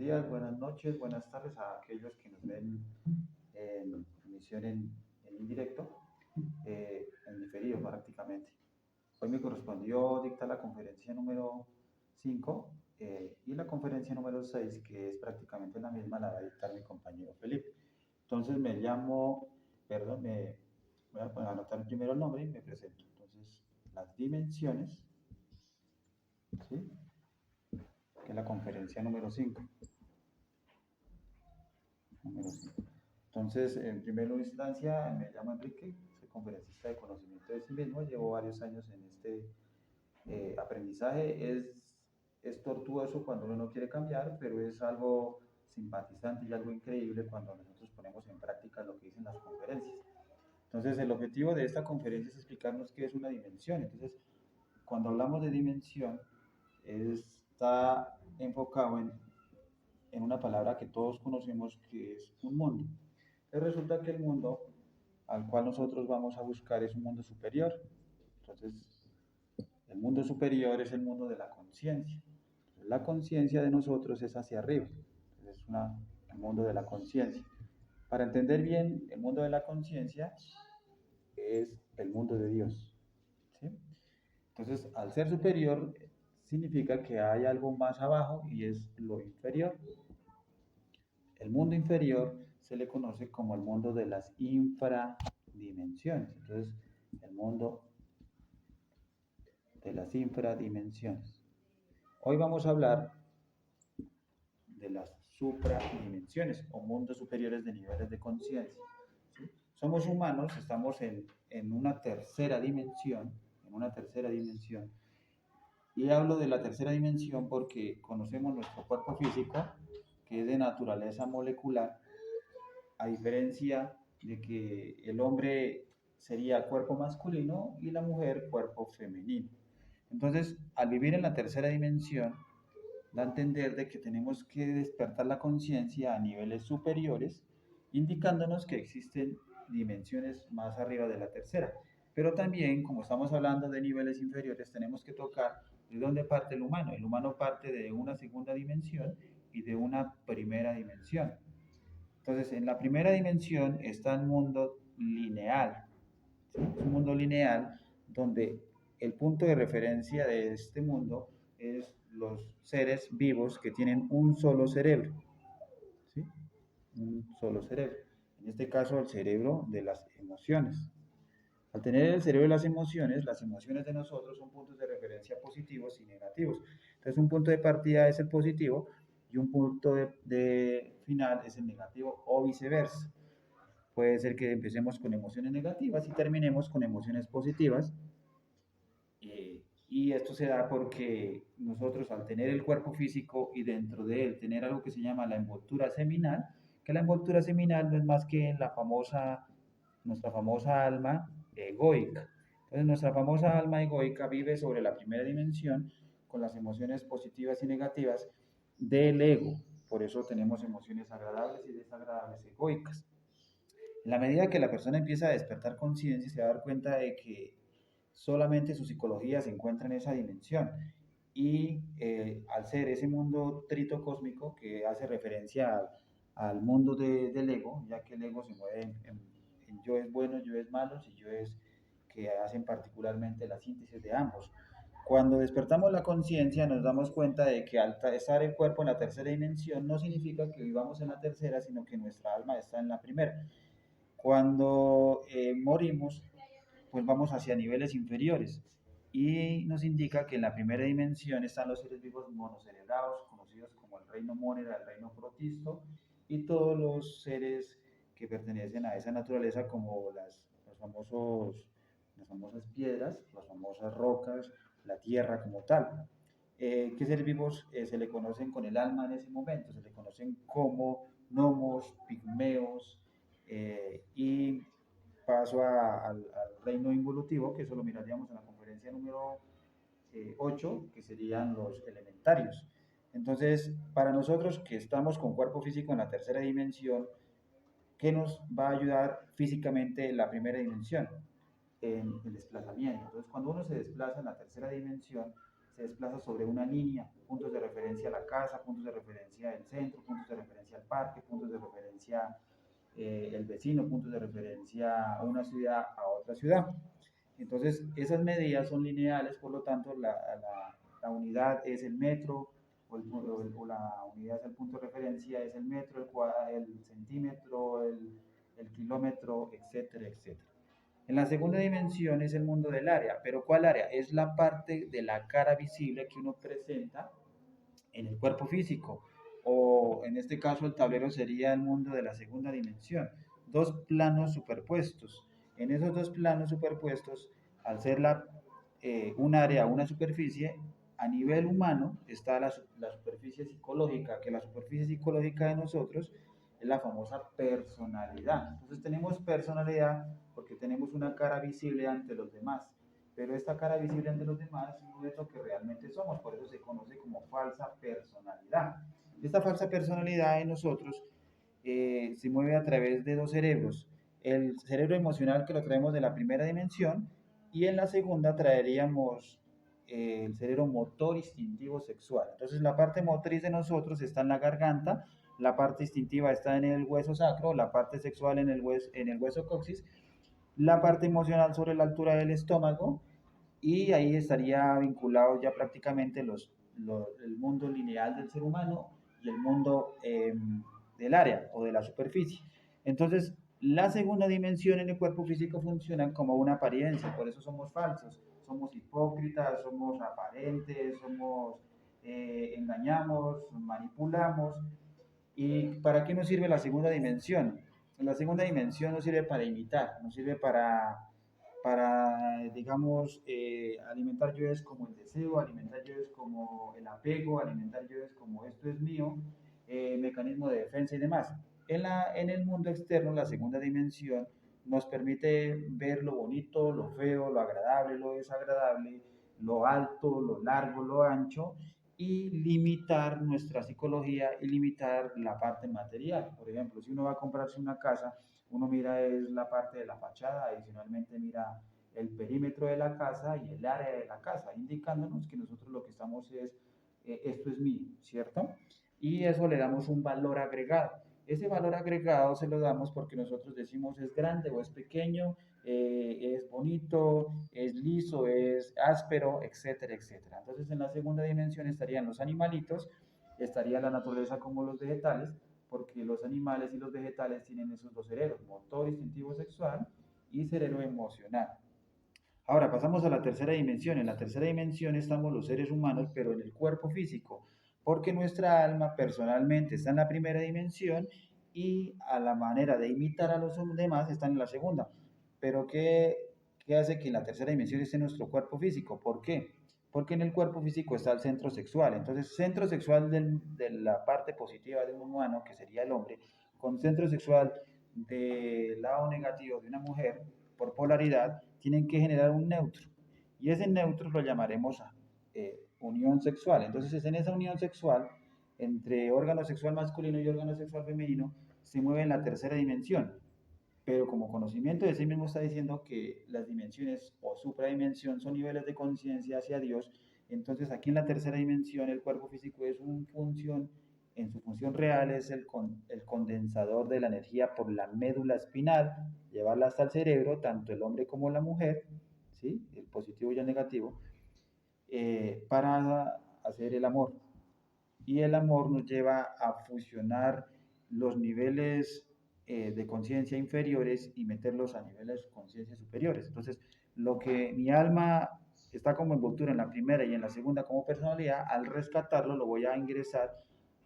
días, buenas noches, buenas tardes a aquellos que nos ven en emisión en indirecto, en diferido prácticamente. Hoy me correspondió dictar la conferencia número 5 y la conferencia número 6, que es prácticamente la misma, la va a dictar mi compañero Felipe. Entonces voy a anotar primero el nombre y me presento. Entonces, las dimensiones, ¿sí? Que es la conferencia número 5. Entonces, en primera instancia, me llamo Enrique, soy conferencista de conocimiento de sí mismo, llevo varios años en este aprendizaje. Es tortuoso cuando uno no quiere cambiar, pero es algo simpatizante y algo increíble cuando nosotros ponemos en práctica lo que dicen las conferencias. Entonces, el objetivo de esta conferencia es explicarnos qué es una dimensión. Entonces, cuando hablamos de dimensión, está enfocado en una palabra que todos conocemos, que es un mundo. Entonces resulta que el mundo al cual nosotros vamos a buscar es un mundo superior. Entonces, el mundo superior es el mundo de la conciencia. La conciencia de nosotros es hacia arriba. Es el mundo de la conciencia. Para entender bien el mundo de la conciencia es el mundo de Dios, ¿sí? Entonces, al ser superior significa que hay algo más abajo y es lo inferior. El mundo inferior se le conoce como el mundo de las infradimensiones. Entonces, el mundo de las infradimensiones. Hoy vamos a hablar de las supradimensiones o mundos superiores de niveles de conciencia. ¿Sí? Somos humanos, estamos en una tercera dimensión, y hablo de la tercera dimensión porque conocemos nuestro cuerpo físico, que es de naturaleza molecular, a diferencia de que el hombre sería cuerpo masculino y la mujer cuerpo femenino. Entonces, al vivir en la tercera dimensión, da a entender de que tenemos que despertar la conciencia a niveles superiores, indicándonos que existen dimensiones más arriba de la tercera. Pero también, como estamos hablando de niveles inferiores, tenemos que tocar de dónde parte el humano. El humano parte de una segunda dimensión y de una primera dimensión. Entonces, en la primera dimensión está el mundo lineal. ¿Sí? Es un mundo lineal donde el punto de referencia de este mundo es los seres vivos que tienen un solo cerebro. ¿Sí? Un solo cerebro. En este caso, el cerebro de las emociones. Al tener el cerebro de las emociones de nosotros son puntos de referencia positivos y negativos. Entonces, un punto de partida es el positivo y un punto de final es el negativo o viceversa. Puede ser que empecemos con emociones negativas y terminemos con emociones positivas. Y esto se da porque nosotros, al tener el cuerpo físico y dentro de él tener algo que se llama la envoltura seminal, que la envoltura seminal no es más que nuestra famosa alma egoica. Entonces, nuestra famosa alma egoica vive sobre la primera dimensión con las emociones positivas y negativas del ego. Por eso tenemos emociones agradables y desagradables egoicas. En la medida que la persona empieza a despertar conciencia, se va a dar cuenta de que solamente su psicología se encuentra en esa dimensión. Y al ser ese mundo trito cósmico que hace referencia al mundo del ego, ya que el ego se mueve en yo es bueno, yo es malo, y yo es que hacen particularmente la síntesis de ambos. Cuando despertamos la conciencia nos damos cuenta de que al estar el cuerpo en la tercera dimensión no significa que vivamos en la tercera, sino que nuestra alma está en la primera. Cuando morimos, pues vamos hacia niveles inferiores y nos indica que en la primera dimensión están los seres vivos monocerebrados, conocidos como el reino Mónera, el reino Protisto, y todos los seres que pertenecen a esa naturaleza como las famosas piedras, las famosas rocas, la tierra como tal. ¿Qué seres vivos se le conocen con el alma en ese momento? Se le conocen como gnomos, pigmeos, y paso al reino involutivo, que eso lo miraríamos en la conferencia número 8, que serían los elementarios. Entonces, para nosotros que estamos con cuerpo físico en la tercera dimensión, ¿qué nos va a ayudar físicamente la primera dimensión? En el desplazamiento. Entonces, cuando uno se desplaza en la tercera dimensión, se desplaza sobre una línea, puntos de referencia a la casa, puntos de referencia del centro, puntos de referencia al parque, puntos de referencia el vecino, puntos de referencia a una ciudad a otra ciudad. Entonces, esas medidas son lineales, por lo tanto, la unidad es el metro, o la unidad es el punto de referencia, es el metro, el centímetro, el kilómetro, etcétera, etcétera. En la segunda dimensión es el mundo del área, pero ¿cuál área? Es la parte de la cara visible que uno presenta en el cuerpo físico, o en este caso el tablero sería el mundo de la segunda dimensión, dos planos superpuestos. En esos dos planos superpuestos, al ser un área, una superficie, a nivel humano está la superficie psicológica, que la superficie psicológica de nosotros es la famosa personalidad. Entonces tenemos personalidad porque tenemos una cara visible ante los demás, pero esta cara visible ante los demás no es lo que realmente somos, por eso se conoce como falsa personalidad. Esta falsa personalidad en nosotros se mueve a través de dos cerebros, el cerebro emocional que lo traemos de la primera dimensión y en la segunda traeríamos el cerebro motor instintivo sexual. Entonces la parte motriz de nosotros está en la garganta, la parte instintiva está en el hueso sacro, la parte sexual en el hueso coxis, la parte emocional sobre la altura del estómago y ahí estaría vinculado ya prácticamente el mundo lineal del ser humano y el mundo del área o de la superficie. Entonces, la segunda dimensión en el cuerpo físico funciona como una apariencia, por eso somos falsos, somos hipócritas, somos aparentes, engañamos, manipulamos. ¿Y para qué nos sirve la segunda dimensión? La segunda dimensión nos sirve para imitar, nos sirve para digamos, alimentar yo es como el deseo, alimentar yo es como el apego, alimentar yo es como esto es mío, mecanismo de defensa y demás. En el mundo externo, la segunda dimensión nos permite ver lo bonito, lo feo, lo agradable, lo desagradable, lo alto, lo largo, lo ancho, y limitar nuestra psicología y limitar la parte material. Por ejemplo, si uno va a comprarse una casa, uno mira es la parte de la fachada, adicionalmente mira el perímetro de la casa y el área de la casa, indicándonos que nosotros lo que estamos es, esto es mío, ¿cierto? Y eso le damos un valor agregado. Ese valor agregado se lo damos porque nosotros decimos es grande o es pequeño, es bonito, es liso, es áspero, etcétera, etcétera. Entonces en la segunda dimensión estarían los animalitos, estaría la naturaleza como los vegetales, porque los animales y los vegetales tienen esos dos cerebros, motor instintivo sexual y cerebro emocional. Ahora pasamos a la tercera dimensión. En la tercera dimensión estamos los seres humanos, pero en el cuerpo físico, porque nuestra alma personalmente está en la primera dimensión y a la manera de imitar a los demás está en la segunda. Pero ¿qué hace que en la tercera dimensión esté nuestro cuerpo físico? ¿Por qué? Porque en el cuerpo físico está el centro sexual. Entonces, centro sexual de la parte positiva de un humano, que sería el hombre, con centro sexual del lado negativo de una mujer, por polaridad, tienen que generar un neutro. Y ese neutro lo llamaremos unión sexual. Entonces, en esa unión sexual, entre órgano sexual masculino y órgano sexual femenino, se mueve en la tercera dimensión. Pero como conocimiento de sí mismo está diciendo que las dimensiones o supradimensión son niveles de conciencia hacia Dios, entonces aquí en la tercera dimensión el cuerpo físico es una función, en su función real es el condensador de la energía por la médula espinal, llevarla hasta el cerebro, tanto el hombre como la mujer, ¿sí? El positivo y el negativo, para hacer el amor. Y el amor nos lleva a fusionar los niveles de conciencia inferiores y meterlos a niveles de conciencia superiores. Entonces, lo que mi alma está como envoltura en la primera y en la segunda como personalidad, al rescatarlo lo voy a ingresar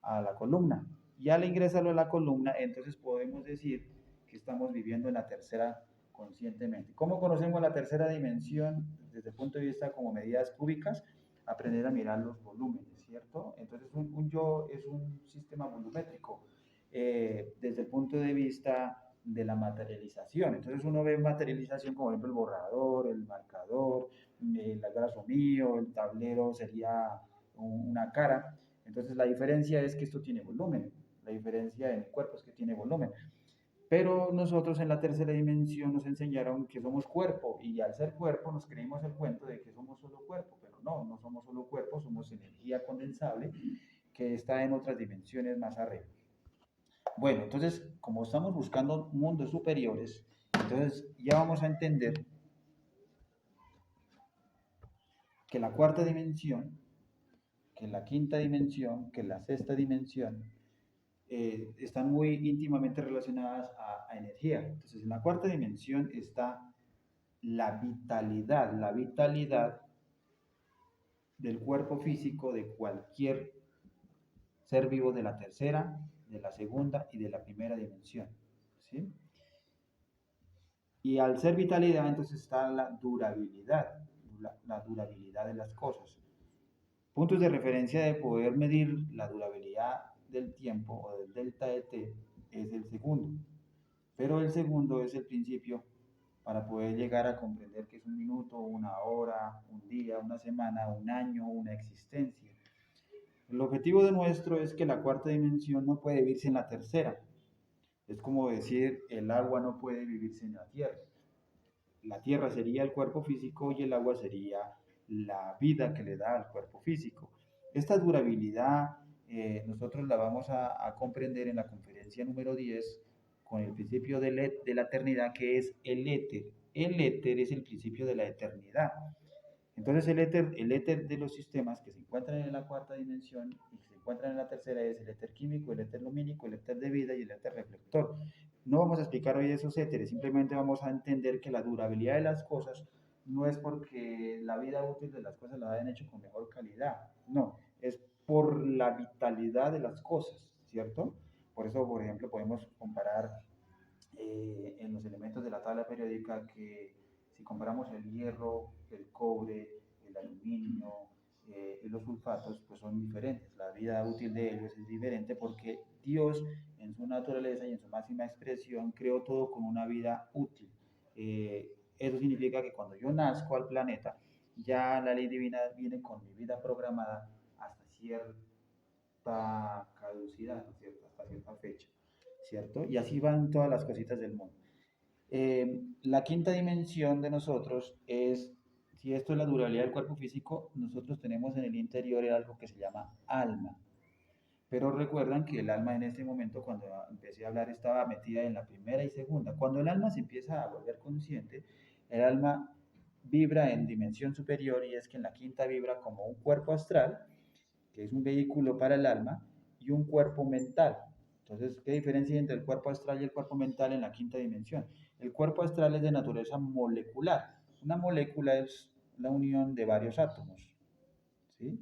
a la columna. Y al ingresarlo a la columna, entonces podemos decir que estamos viviendo en la tercera conscientemente. ¿Cómo conocemos la tercera dimensión desde el punto de vista como medidas cúbicas? Aprender a mirar los volúmenes, ¿cierto? Entonces un yo es un sistema volumétrico desde el punto de vista de la materialización. Entonces uno ve materialización como por ejemplo el borrador, el marcador, el graso mío, el tablero sería una cara. Entonces la diferencia es que esto tiene volumen, la diferencia en el cuerpo es que tiene volumen. Pero nosotros en la tercera dimensión nos enseñaron que somos cuerpo y al ser cuerpo nos creímos el cuento de que somos solo cuerpo, pero cuerpo. No, no somos solo cuerpo, somos energía condensable que está en otras dimensiones más arriba. Bueno, entonces, como estamos buscando mundos superiores, entonces ya vamos a entender que la cuarta dimensión, que la quinta dimensión, que la sexta dimensión, están muy íntimamente relacionadas a energía. Entonces, en la cuarta dimensión está la vitalidad del cuerpo físico de cualquier ser vivo de la tercera, de la segunda y de la primera dimensión. ¿Sí? Y al ser vitalidad, entonces está la durabilidad, la durabilidad de las cosas. Puntos de referencia de poder medir la durabilidad del tiempo o del delta de t es el segundo. Pero el segundo es el principio para poder llegar a comprender que es un minuto, una hora, un día, una semana, un año, una existencia. El objetivo de nuestro es que la cuarta dimensión no puede vivirse en la tercera. Es como decir, el agua no puede vivirse en la tierra. La tierra sería el cuerpo físico y el agua sería la vida que le da al cuerpo físico. Esta durabilidad nosotros la vamos a comprender en la conferencia número 10 con el principio de la eternidad, que es el éter. El éter es el principio de la eternidad. Entonces el éter de los sistemas que se encuentran en la cuarta dimensión y que se encuentran en la tercera es el éter químico, el éter lumínico, el éter de vida y el éter reflector. No vamos a explicar hoy esos éteres, simplemente vamos a entender que la durabilidad de las cosas no es porque la vida útil de las cosas la hayan hecho con mejor calidad, no, es por la vitalidad de las cosas, ¿cierto? Por eso, por ejemplo, podemos comparar en los elementos de la tabla periódica que si comparamos el hierro, el cobre, el aluminio y los sulfatos, pues son diferentes. La vida útil de ellos es diferente porque Dios en su naturaleza y en su máxima expresión creó todo con una vida útil. Eso significa que cuando yo nazco al planeta, ya la ley divina viene con mi vida programada hasta cierta caducidad, ¿cierto? Hasta cierta fecha, ¿cierto? Y así van todas las cositas del mundo. La quinta dimensión de nosotros es, si esto es la durabilidad del cuerpo físico, nosotros tenemos en el interior algo que se llama alma. Pero recuerdan que el alma en este momento, cuando empecé a hablar, estaba metida en la primera y segunda. Cuando el alma se empieza a volver consciente, el alma vibra en dimensión superior y es que en la quinta vibra como un cuerpo astral, que es un vehículo para el alma, y un cuerpo mental. Entonces, ¿qué diferencia hay entre el cuerpo astral y el cuerpo mental en la quinta dimensión? El cuerpo astral es de naturaleza molecular. Una molécula es la unión de varios átomos, ¿sí?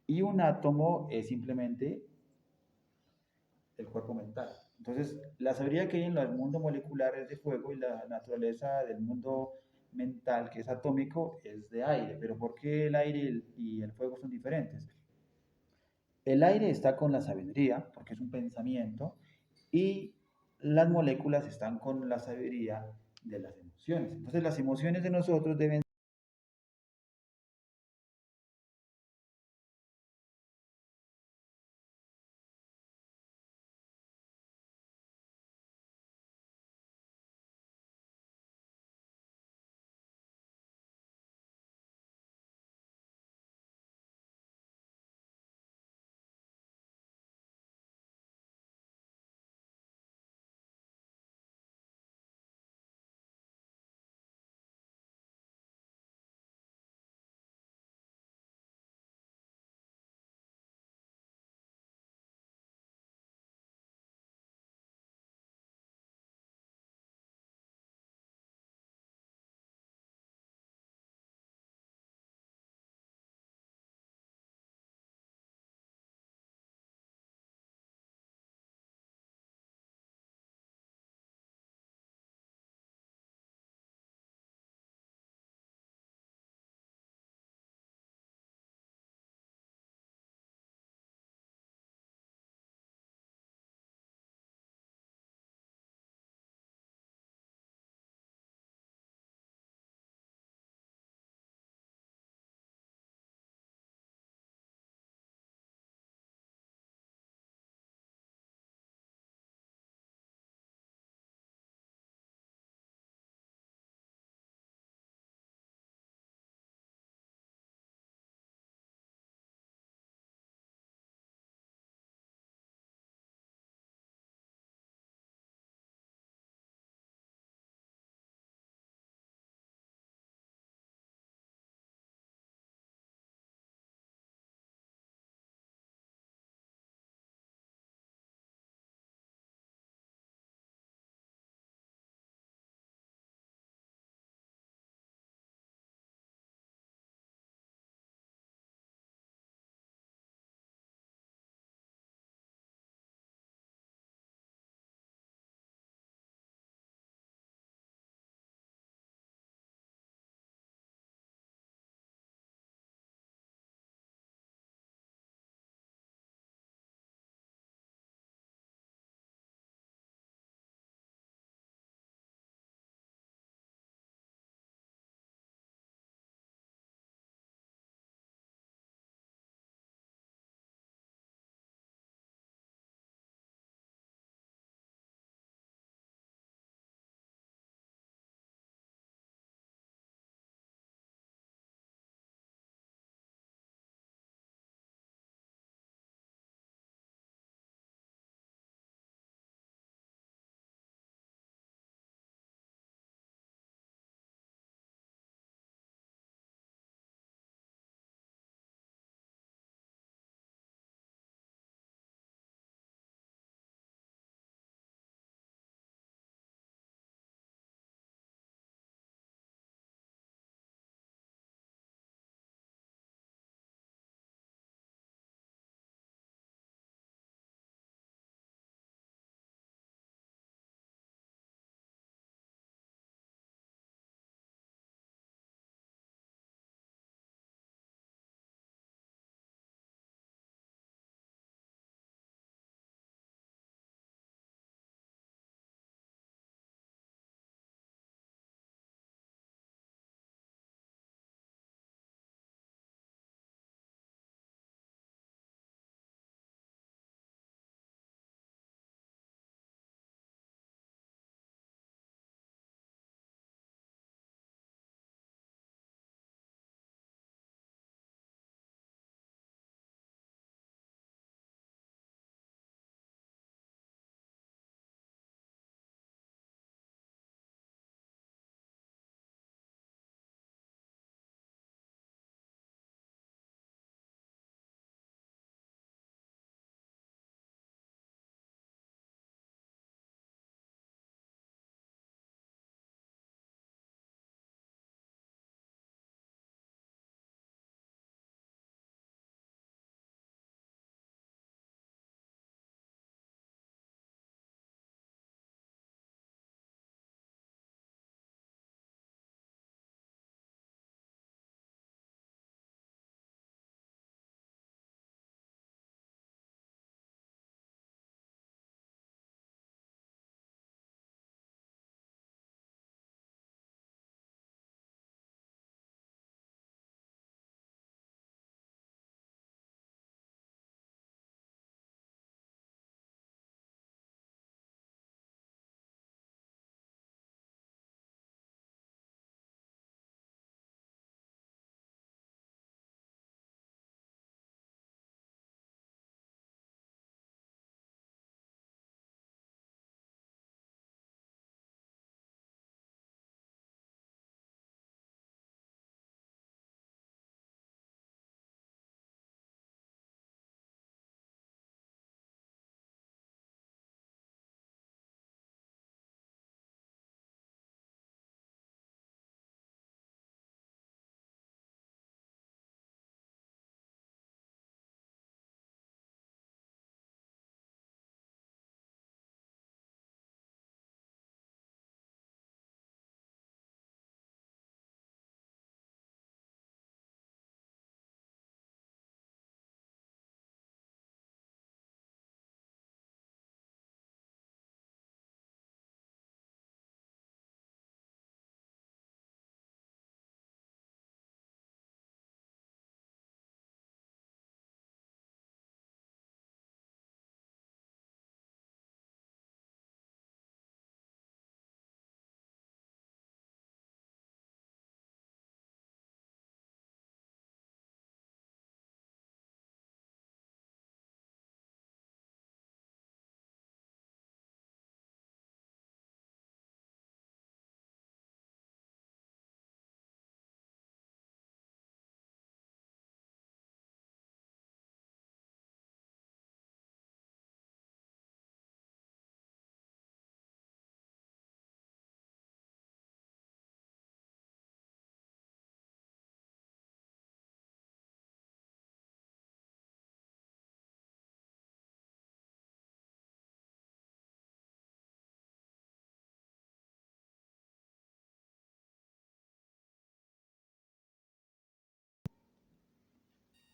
Y un átomo es simplemente el cuerpo mental. Entonces, la sabiduría que hay en el mundo molecular es de fuego y la naturaleza del mundo mental, que es atómico, es de aire. Pero ¿por qué el aire y el fuego son diferentes? El aire está con la sabiduría, porque es un pensamiento, y las moléculas están con la sabiduría de las emociones. Entonces, las emociones de nosotros deben